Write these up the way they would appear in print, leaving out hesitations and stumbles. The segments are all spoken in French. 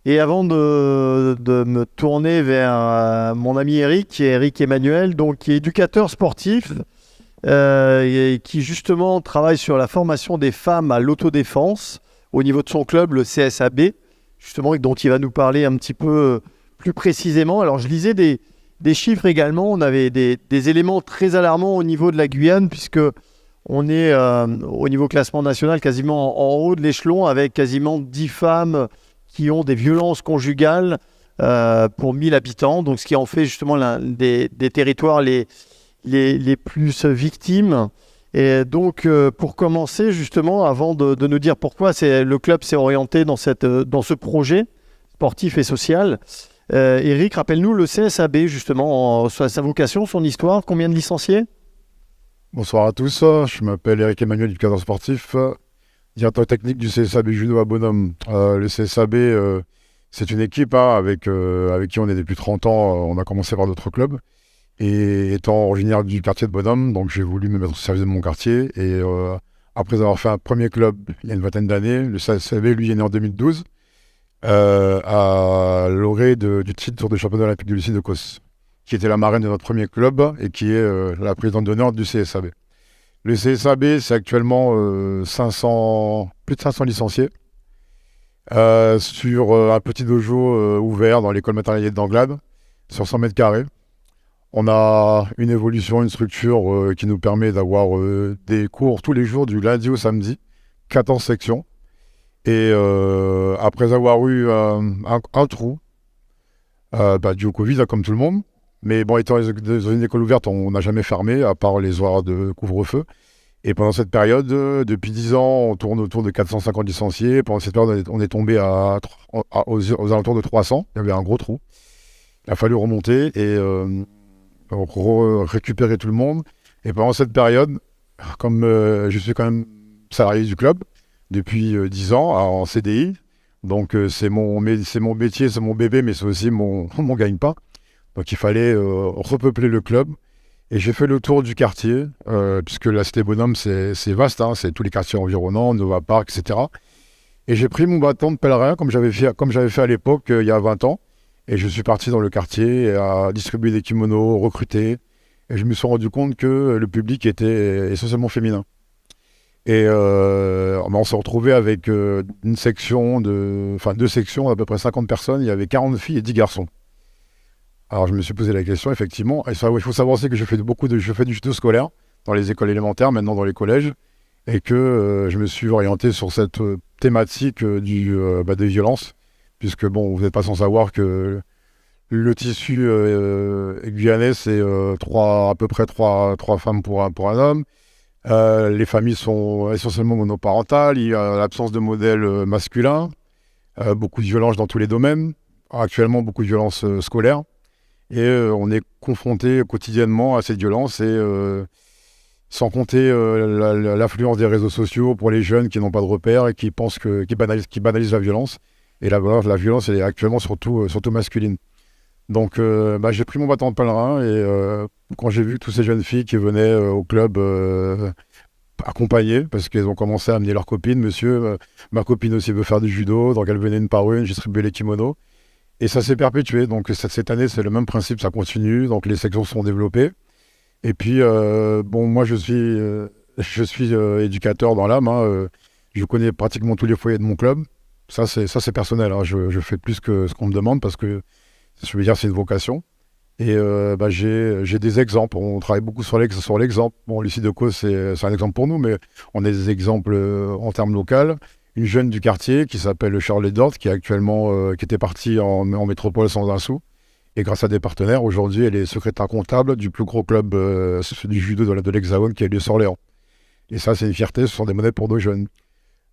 Et avant de me tourner vers mon ami Eric, qui est Eric Emmanuel, donc qui est éducateur sportif, et qui justement travaille sur la formation des femmes à l'autodéfense au niveau de son club, le CSAB, justement, et dont il va nous parler un petit peu plus précisément. Alors je lisais des chiffres également, on avait des éléments très alarmants au niveau de la Guyane, puisque on est au niveau classement national quasiment en haut de l'échelon, avec quasiment 10 femmes qui ont des violences conjugales pour 1000 habitants, donc ce qui en fait justement l'un des territoires les plus victimes. Et donc, pour commencer, justement, avant de nous dire pourquoi le club s'est orienté dans ce projet sportif et social, Eric, rappelle-nous le CSAB, justement, sa vocation, son histoire, combien de licenciés? Bonsoir à tous, je m'appelle Eric Emmanuel, éducateur sportif, directeur technique du CSAB Judo à Bonhomme. Le CSAB, c'est une équipe avec qui on est depuis 30 ans. On a commencé par d'autres clubs. Et étant originaire du quartier de Bonhomme, donc j'ai voulu me mettre au service de mon quartier. Et après avoir fait un premier club il y a une vingtaine d'années, le CSAB, lui, est né en 2012, à l'orée du titre de championnat olympique du lycée de Causse, qui était la marraine de notre premier club et qui est la présidente d'honneur du CSAB. Le CSAB, c'est actuellement plus de 500 licenciés sur un petit dojo ouvert dans l'école maternelle d'Anglade, sur 100 mètres carrés. On a une évolution, une structure qui nous permet d'avoir des cours tous les jours, du lundi au samedi, 14 sections. Et après avoir eu un trou, dû au Covid, comme tout le monde, mais bon, étant dans une école ouverte, on n'a jamais fermé, à part les horaires de couvre-feu. Et pendant cette période, depuis 10 ans, on tourne autour de 450 licenciés. Pendant cette période, on est tombé aux alentours de 300. Il y avait un gros trou. Il a fallu remonter et récupérer tout le monde. Et pendant cette période, comme je suis quand même salarié du club depuis 10 ans en CDI, donc c'est mon métier, c'est mon bébé, mais c'est aussi mon gagne-pain. Donc il fallait repeupler le club. Et j'ai fait le tour du quartier, puisque la cité Bonhomme, c'est vaste, hein, c'est tous les quartiers environnants, Nova Park, etc. Et j'ai pris mon bâton de pèlerin, comme j'avais fait à l'époque, il y a 20 ans. Et je suis parti dans le quartier à distribuer des kimonos, recruter. Et je me suis rendu compte que le public était essentiellement féminin. Et on s'est retrouvé avec deux sections d'à peu près 50 personnes. Il y avait 40 filles et 10 garçons. Alors je me suis posé la question, effectivement. Et ça, il faut savoir aussi que je fais du judo scolaire dans les écoles élémentaires, maintenant dans les collèges, et que je me suis orienté sur cette thématique des violences, puisque bon, vous n'êtes pas sans savoir que le tissu guyanais, c'est à peu près trois femmes pour un homme. Les familles sont essentiellement monoparentales, il y a l'absence de modèle masculin, beaucoup de violences dans tous les domaines, actuellement beaucoup de violences scolaires. Et on est confronté quotidiennement à cette violence et sans compter l'affluence des réseaux sociaux pour les jeunes qui n'ont pas de repères et qui banalisent la violence. Et la violence, elle est actuellement surtout masculine. Donc j'ai pris mon bâton de pèlerin et quand j'ai vu toutes ces jeunes filles qui venaient au club accompagnées, parce qu'elles ont commencé à amener leurs copines, monsieur, ma copine aussi veut faire du judo, donc elles venaient une par une, j'ai distribué les kimonos. Et ça s'est perpétué, donc cette année c'est le même principe, ça continue, donc les sections sont développées. Et puis, moi je suis éducateur dans l'âme, hein, je connais pratiquement tous les foyers de mon club, ça c'est personnel, hein, je fais plus que ce qu'on me demande parce que, je veux dire, c'est une vocation. Et j'ai des exemples, on travaille beaucoup sur l'exemple. Bon, Lucie Decaux c'est un exemple pour nous, mais on a des exemples en termes locaux. Une jeune du quartier qui s'appelle Charlotte Dort, qui est actuellement, qui était partie en métropole sans un sou. Et grâce à des partenaires, aujourd'hui, elle est secrétaire comptable du plus gros club du judo de l'Hexagone, qui est l'US-Orléans. Et ça, c'est une fierté, ce sont des monnaies pour nos jeunes.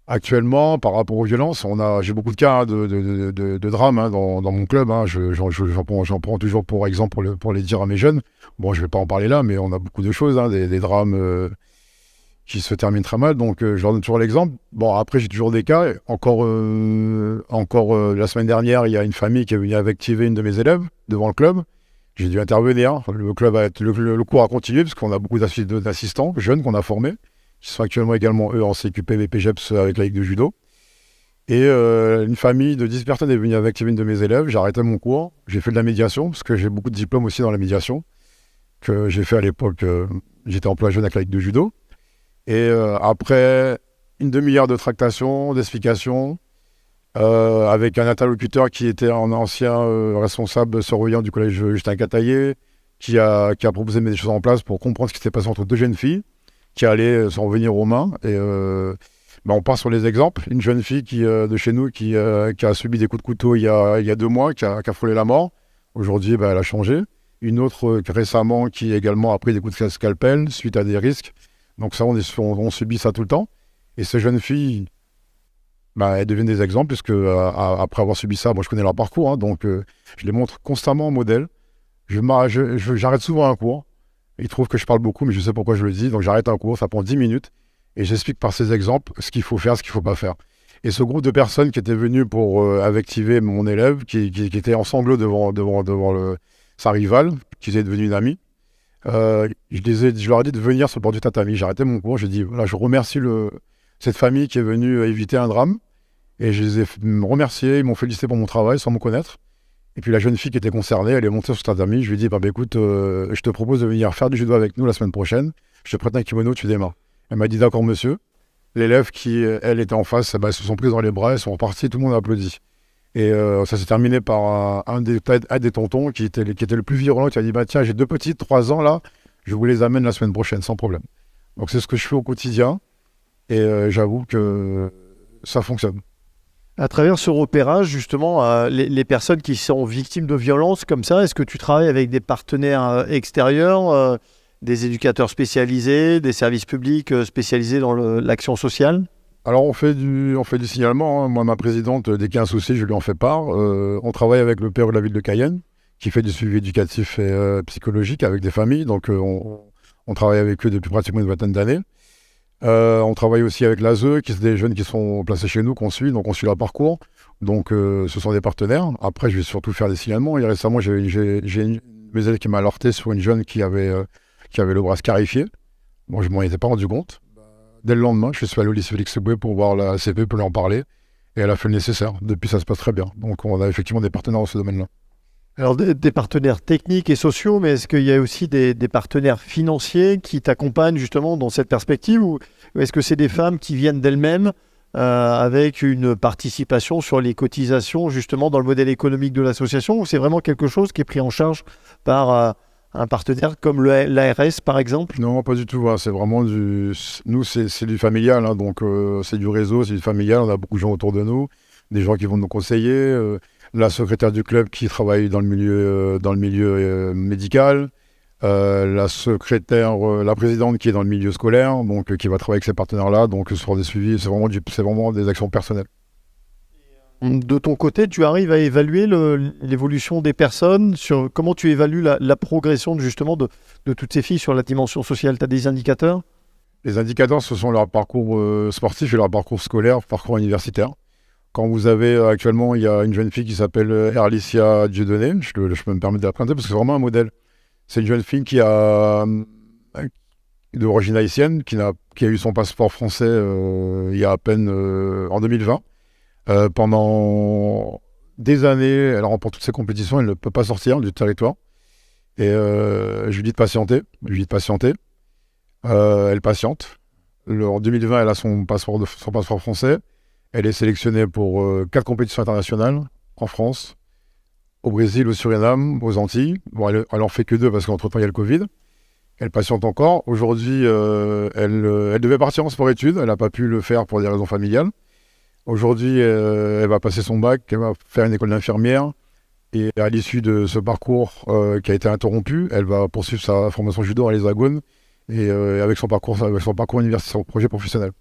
Actuellement, par rapport aux violences, j'ai beaucoup de cas, hein, de drames, hein, dans mon club, hein. J'en prends toujours pour exemple pour les dire à mes jeunes. Bon, je ne vais pas en parler là, mais on a beaucoup de choses, hein, des drames qui se termine très mal, donc je leur donne toujours l'exemple. Bon, après, j'ai toujours des cas. Encore la semaine dernière, il y a une famille qui est venue activer une de mes élèves devant le club. J'ai dû intervenir. Le cours a continué, parce qu'on a beaucoup d'assistants jeunes qu'on a formés, qui sont actuellement également, eux, en CQP, BPGEPS avec la Ligue de Judo. Et une famille de 10 personnes est venue avec une de mes élèves. J'ai arrêté mon cours. J'ai fait de la médiation, parce que j'ai beaucoup de diplômes aussi dans la médiation, que j'ai fait à l'époque. J'étais emploi jeune avec la Ligue de judo. Et après une demi-heure de tractation, d'explication, avec un interlocuteur qui était un ancien responsable surveillant du collège Justin Cataillé, qui a proposé de mettre des choses en place pour comprendre ce qui s'était passé entre deux jeunes filles qui allaient s'en revenir aux mains. Et on part sur les exemples. Une jeune fille de chez nous qui a subi des coups de couteau il y a 2 mois, qui a frôlé la mort. Aujourd'hui, elle a changé. Une autre récemment qui également a pris des coups de scalpel suite à des risques. Donc ça, on subit ça tout le temps. Et ces jeunes filles, elles deviennent des exemples, puisque après avoir subi ça, moi je connais leur parcours, hein, donc je les montre constamment en modèle. J'arrête souvent un cours. Ils trouvent que je parle beaucoup, mais je sais pourquoi je le dis. Donc j'arrête un cours, ça prend 10 minutes. Et j'explique par ces exemples ce qu'il faut faire, ce qu'il ne faut pas faire. Et ce groupe de personnes qui étaient venues pour invectiver mon élève, qui était en sanglots devant sa rivale, qui est devenue une amie, je leur ai dit de venir sur le bord du tatami. J'ai arrêté mon cours, j'ai dit, voilà, je remercie cette famille qui est venue éviter un drame. Et je les ai remerciés, ils m'ont félicité pour mon travail sans me connaître. Et puis la jeune fille qui était concernée, elle est montée sur le tatami. Je lui ai dit, écoute, je te propose de venir faire du judo avec nous la semaine prochaine. Je te prête un kimono, tu démarres. Elle m'a dit, d'accord monsieur. L'élève qui, elle, était en face, se sont prises dans les bras, elles sont reparties, tout le monde a applaudi. Et ça s'est terminé par un des tontons qui était le plus virulent, qui a dit, tiens, j'ai 2 petites, 3 ans là, je vous les amène la semaine prochaine, sans problème. Donc c'est ce que je fais au quotidien. Et j'avoue que ça fonctionne. À travers ce repérage, justement, les personnes qui sont victimes de violences comme ça, est-ce que tu travailles avec des partenaires extérieurs, des éducateurs spécialisés, des services publics spécialisés dans l'action sociale? Alors on fait du signalement, hein. Moi, ma présidente, dès qu'il y a un souci, je lui en fais part. On travaille avec le père de la ville de Cayenne, qui fait du suivi éducatif et psychologique avec des familles. Donc on travaille avec eux depuis pratiquement une vingtaine d'années. On travaille aussi avec l'ASE, qui sont des jeunes qui sont placés chez nous, qu'on suit, donc on suit leur parcours. Donc ce sont des partenaires. Après, je vais surtout faire des signalements. Et récemment, j'ai une mes élèves qui m'a alerté sur une jeune qui avait le bras scarifié. Bon, je m'en étais pas rendu compte. Dès le lendemain, je suis allé au lycée Félix Eboué pour voir la CP, pour lui en parler. Et elle a fait le nécessaire. Depuis, ça se passe très bien. Donc on a effectivement des partenaires dans ce domaine-là. Alors des partenaires techniques et sociaux, mais est-ce qu'il y a aussi des partenaires financiers qui t'accompagnent justement dans cette perspective, ou est-ce que c'est des femmes qui viennent d'elles-mêmes avec une participation sur les cotisations justement dans le modèle économique de l'association, ou c'est vraiment quelque chose qui est pris en charge par un partenaire comme l'ARS par exemple? Non, pas du tout. Hein. C'est vraiment nous, c'est du familial. Hein. Donc c'est du réseau, c'est du familial. On a beaucoup de gens autour de nous, des gens qui vont nous conseiller. La secrétaire du club qui travaille dans le milieu médical, la présidente qui est dans le milieu scolaire, donc qui va travailler avec ces partenaires-là, donc sur des suivis, c'est vraiment des actions personnelles. De ton côté, tu arrives à évaluer l'évolution des personnes, sur comment tu évalues la progression justement de toutes ces filles sur la dimension sociale? Tu as des indicateurs? Les indicateurs, ce sont leur parcours sportif et leur parcours scolaire, parcours universitaire. Quand vous avez actuellement, il y a une jeune fille qui s'appelle Erlicia Dieudonné, je peux me permettre de la présenter parce que c'est vraiment un modèle. C'est une jeune fille qui a d'origine haïtienne, qui a eu son passeport français il y a à peine en 2020. Pendant des années, elle remporte toutes ses compétitions, elle ne peut pas sortir du territoire. Et je lui dis de patienter. Elle patiente. En 2020, elle a son passeport français. Elle est sélectionnée pour 4 compétitions internationales en France, au Brésil, au Suriname, aux Antilles. Bon, elle en fait que 2 parce qu'entre-temps, il y a le Covid. Elle patiente encore. Aujourd'hui, elle devait partir en sport-études. Elle n'a pas pu le faire pour des raisons familiales. Aujourd'hui, elle va passer son bac, elle va faire une école d'infirmière. Et à l'issue de ce parcours qui a été interrompu, elle va poursuivre sa formation judo à l'Hexagone et avec son parcours universitaire, son projet professionnel.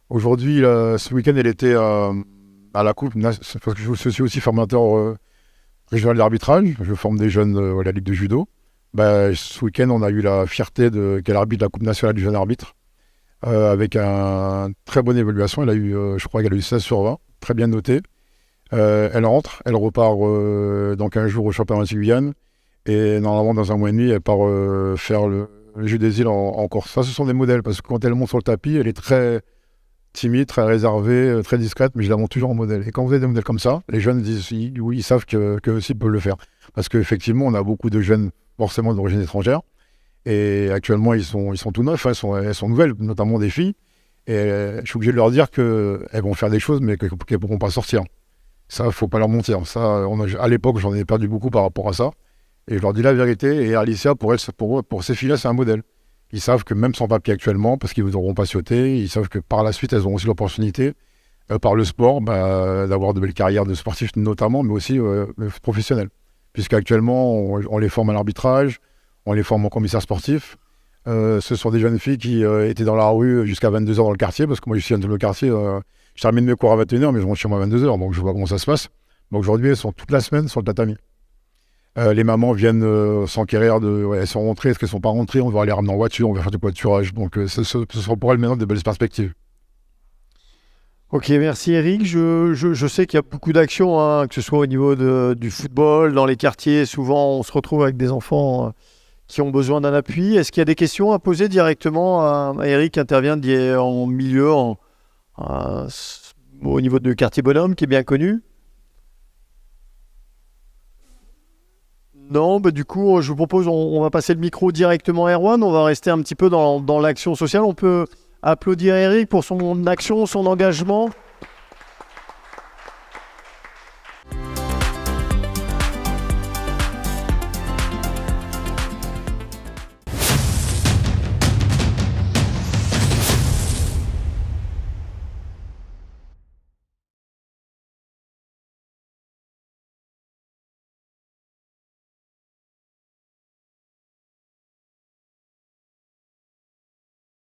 Aujourd'hui, ce week-end, elle était à la Coupe, parce que je suis aussi formateur régional d'arbitrage. Je forme des jeunes à la Ligue de judo. Ce week-end, on a eu la fierté qu'elle arbitre la Coupe nationale du jeune arbitre avec une très bonne évaluation. Elle a eu, je crois qu'elle a eu 16 sur 20, très bien notée. Elle rentre, elle repart dans 15 jours au championnat de Guyane. Et normalement, dans un mois et demi, elle part faire le Jeu des îles en Corse. Ça, ce sont des modèles, parce que quand elle monte sur le tapis, elle est très timide, très réservée, très discrète, mais je la montre toujours en modèle. Et quand vous avez des modèles comme ça, les jeunes disent oui, ils savent qu'eux aussi peuvent le faire. Parce qu'effectivement, on a beaucoup de jeunes forcément d'origine étrangère. Et actuellement, ils sont tout neufs, hein, elles sont nouvelles, notamment des filles. Et je suis obligé de leur dire qu'elles vont faire des choses, mais qu'elles ne pourront pas sortir. Ça, il ne faut pas leur mentir. Ça, à l'époque, j'en ai perdu beaucoup par rapport à ça. Et je leur dis la vérité. Et Alicia, pour ces filles-là, c'est un modèle. Ils savent que même sans papier actuellement, parce qu'ils ne voudront pas sauter, ils savent que par la suite, elles auront aussi l'opportunité, par le sport, d'avoir de belles carrières de sportifs notamment, mais aussi professionnelles. Puisqu'actuellement, on les forme à l'arbitrage, on les forme en commissaire sportif. Ce sont des jeunes filles qui étaient dans la rue jusqu'à 22h dans le quartier, parce que moi je suis dans le quartier, je termine mes cours à 21h, mais je rentre chez moi à 22h, donc je vois comment ça se passe. Donc aujourd'hui, elles sont toute la semaine sur le tatami. Les mamans viennent s'enquérir de elles sont rentrées, est-ce qu'elles sont pas rentrées, on va les ramener en voiture, on va faire du covoiturage. Donc ce sont pour elles maintenant de belles perspectives. Ok, merci Eric. Je sais qu'il y a beaucoup d'actions, hein, que ce soit au niveau du football, dans les quartiers. Souvent, on se retrouve avec des enfants qui ont besoin d'un appui. Est-ce qu'il y a des questions à poser directement à Eric qui intervient en milieu, au niveau du quartier Bonhomme, qui est bien connu? Non, du coup, je vous propose, on va passer le micro directement à Erwan. On va rester un petit peu dans l'action sociale. On peut applaudir Eric pour son action, son engagement.